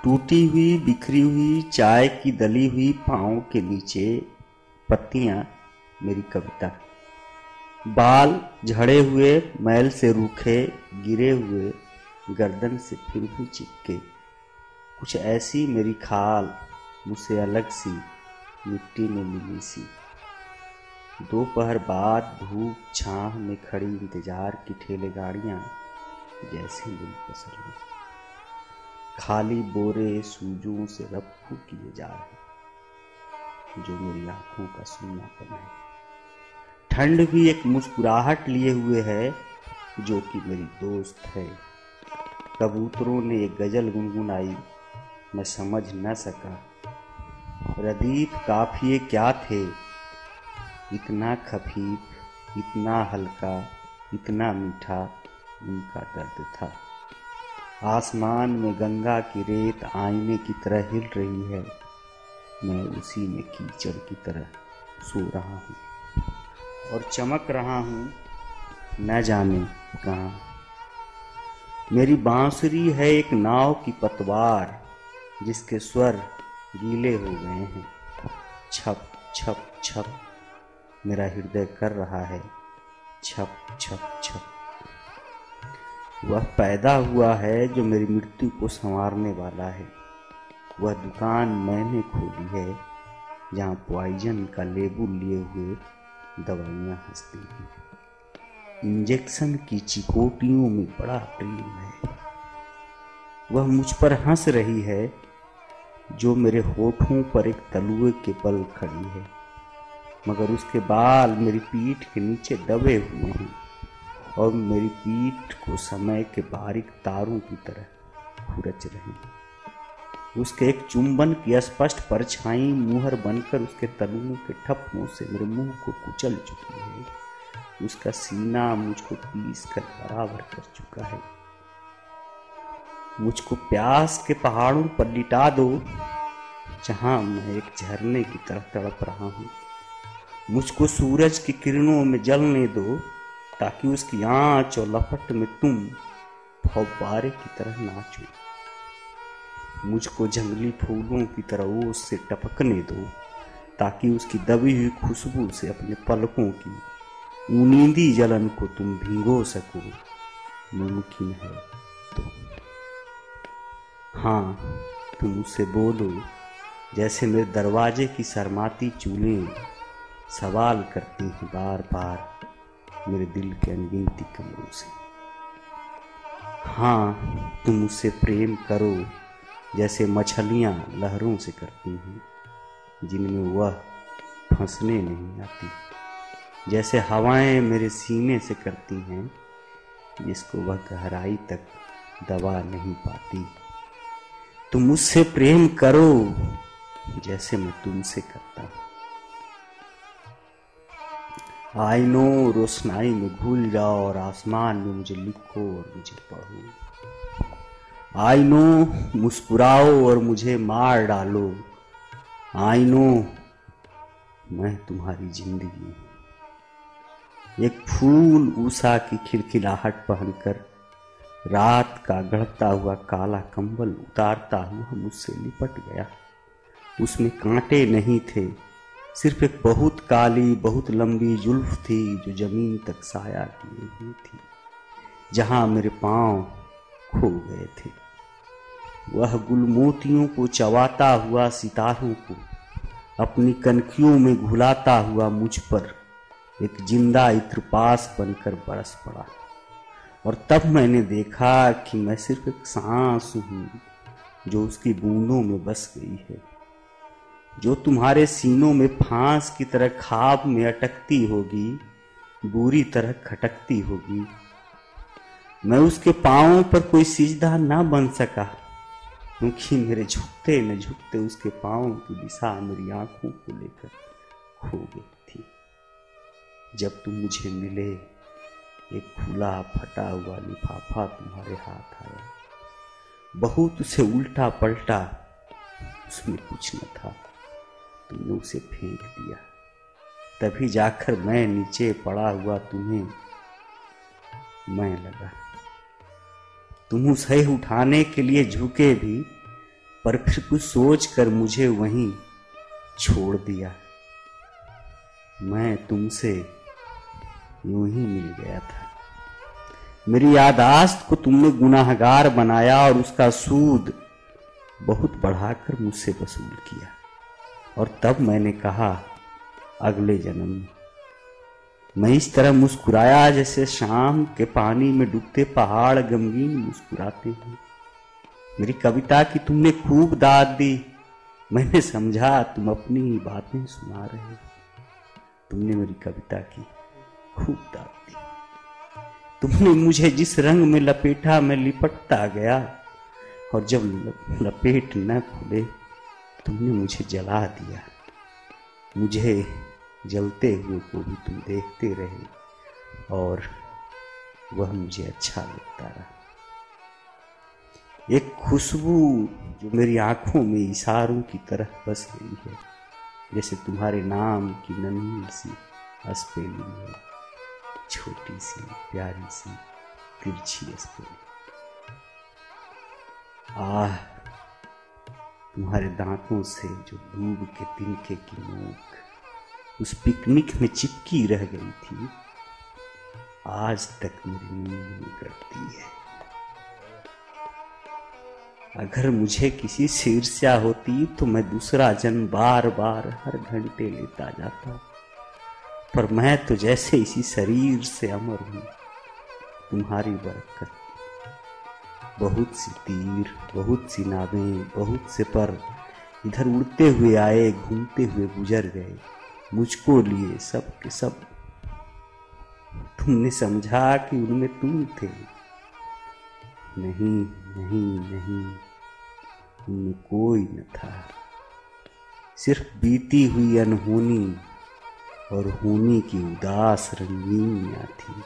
टूटी हुई बिखरी हुई चाय की दली हुई पाँव के नीचे पत्तियां मेरी कविता। बाल झड़े हुए मैल से रूखे गिरे हुए गर्दन से फिर भी चिपके। कुछ ऐसी मेरी खाल मुझसे अलग सी मिट्टी में मिली सी। दोपहर बाद धूप छांव में खड़ी इंतजार की ठेले गाड़ियां जैसे मेरी पसर में खाली बोरे सूजों से रफ्फू किए जा रहे, जो मेरी आंखों का सुन्नापन है। ठंड भी एक मुस्कुराहट लिए हुए है, जो कि मेरी दोस्त है। कबूतरों ने एक गजल गुनगुनाई, मैं समझ न सका। रदीफ काफिए क्या थे, इतना खफीफ, इतना हल्का, इतना मीठा उनका दर्द था। आसमान में गंगा की रेत आईने की तरह हिल रही है, मैं उसी में कीचड़ की तरह सो रहा हूँ और चमक रहा हूँ न जाने कहाँ। मेरी बांसुरी है एक नाव की पतवार, जिसके स्वर गीले हो गए हैं। छप छप छप मेरा हृदय कर रहा है छप छप छप। वह पैदा हुआ है जो मेरी मृत्यु को संवारने वाला है। वह दुकान मैंने खोली है, जहाँ पॉइजन का लेबुल लिए हुए दवाइयाँ हंसती हैं। इंजेक्शन की चिकोटियों में बड़ा प्रेम है। वह मुझ पर हंस रही है, जो मेरे होठों पर एक तलुए के बल खड़ी है, मगर उसके बाल मेरी पीठ के नीचे दबे हुए हैं और मेरी पीठ को समय के बारीक तारों की तरह खुरच रहे हैं। उसके एक चुंबन की स्पष्ट परछाई मुहर बनकर उसके तलुओं के ठप्पों से मेरे मुंह को कुचल चुकी है। उसका सीना मुझको पीस कर बराबर कर चुका है। मुझको प्यास के पहाड़ों पर लिटा दो, जहां मैं एक झरने की तरह तड़प रहा हूं। मुझको सूरज की किरणों में जलने दो, ताकि उसकी आंच और लपट में तुम फव्वारे की तरह नाचो। मुझको जंगली फूलों की तरह ओस से टपकने दो, ताकि उसकी दबी हुई खुशबू से अपने पलकों की ऊनींदी जलन को तुम भिगो सको। मुमकिन है तो हाँ, तुम उससे बोलो, जैसे मेरे दरवाजे की शर्माती चूलें सवाल करती हैं बार बार मेरे दिल के अनगिनती कमरों से। हाँ, तुम उससे प्रेम करो, जैसे मछलियां लहरों से करती हैं, जिनमें वह फंसने नहीं आती। जैसे हवाएं मेरे सीने से करती हैं, जिसको वह गहराई तक दबा नहीं पाती। तुम मुझसे प्रेम करो, जैसे मैं तुमसे करता हूं। आई नो, रोशनाई में घुल जाओ और आसमान में मुझे लिखो और मुझे पढ़ो। आई नो, मुस्कुराओ और मुझे मार डालो। आई नो, मैं तुम्हारी जिंदगी हूं। एक फूल उषा की खिलखिलाहट पहनकर रात का गढ़ता हुआ काला कंबल उतारता हुआ मुझसे लिपट गया। उसमें कांटे नहीं थे, सिर्फ एक बहुत काली बहुत लंबी जुल्फ थी, जो जमीन तक साया किए हुई थी, जहां मेरे पांव खो गए थे। वह गुलमोतियों को चबाता हुआ सितारों को अपनी कनखियों में घुलाता हुआ मुझ पर एक जिंदा इत्रपास बनकर बरस पड़ा। और तब मैंने देखा कि मैं सिर्फ एक सांस हूं, जो उसकी बूंदों में बस गई है, जो तुम्हारे सीनों में फांस की तरह खाब में अटकती होगी, बुरी तरह खटकती होगी। मैं उसके पांवों पर कोई सिजदा ना बन सका, क्योंकि मेरे झुकते न झुकते उसके पांवों की दिशा मेरी आंखों को लेकर खो गई थी। जब तुम मुझे मिले, एक खुला फटा हुआ लिफाफा तुम्हारे हाथ आया। बहुत उसे उल्टा पलटा, उसमें कुछ न था, तुमने उसे फेंक दिया। तभी जाकर मैं नीचे पड़ा हुआ तुम्हें मैं लगा। तुम उसे उठाने के लिए झुके भी, पर फिर कुछ सोच कर मुझे वहीं छोड़ दिया। मैं तुमसे यूं ही मिल गया था। मेरी याददाश्त को तुमने गुनाहगार बनाया और उसका सूद बहुत बढ़ाकर मुझसे वसूल किया। और तब मैंने कहा अगले जन्म में मैं इस तरह मुस्कुराया जैसे शाम के पानी में डूबते पहाड़ गमगीन मुस्कुराते हैं। मेरी कविता की तुमने खूब दाद दी। मैंने समझा तुम अपनी ही बातें सुना रहे हो। तुमने मेरी कविता की खूब दाद दी। तुमने मुझे जिस रंग में लपेटा मैं लिपटता गया, और जब लपेट न खुले तुमने मुझे जला दिया। मुझे जलते हुए को भी तुम देखते रहे और वह मुझे अच्छा लगता रहा। एक खुशबू जो मेरी आंखों में इशारों की तरह बस गई है, जैसे तुम्हारे नाम की नन्ही सी अस्पेली है, छोटी सी प्यारी सी तिरछी अस्पेली। आह, तुम्हारे दांतों से जो दूब के तिनके की नोक उस पिकनिक में चिपकी रह गई थी, आज तक मेरी नींद में गड़ती है। अगर मुझे किसी से ईर्ष्या होती तो मैं दूसरा जन्म बार बार हर घंटे लेता जाता, पर मैं तो जैसे इसी शरीर से अमर हूं। तुम्हारी बरकत, बहुत सी तीर, बहुत सी नावें, बहुत से पर इधर उड़ते हुए आए, घूमते हुए गुजर गए, मुझको लिए सब के सब। तुमने समझा कि उनमें तुम थे। नहीं नहीं नहीं, उनमें कोई न था, सिर्फ बीती हुई अनहोनी और होनी की उदास रंगीनियां थी।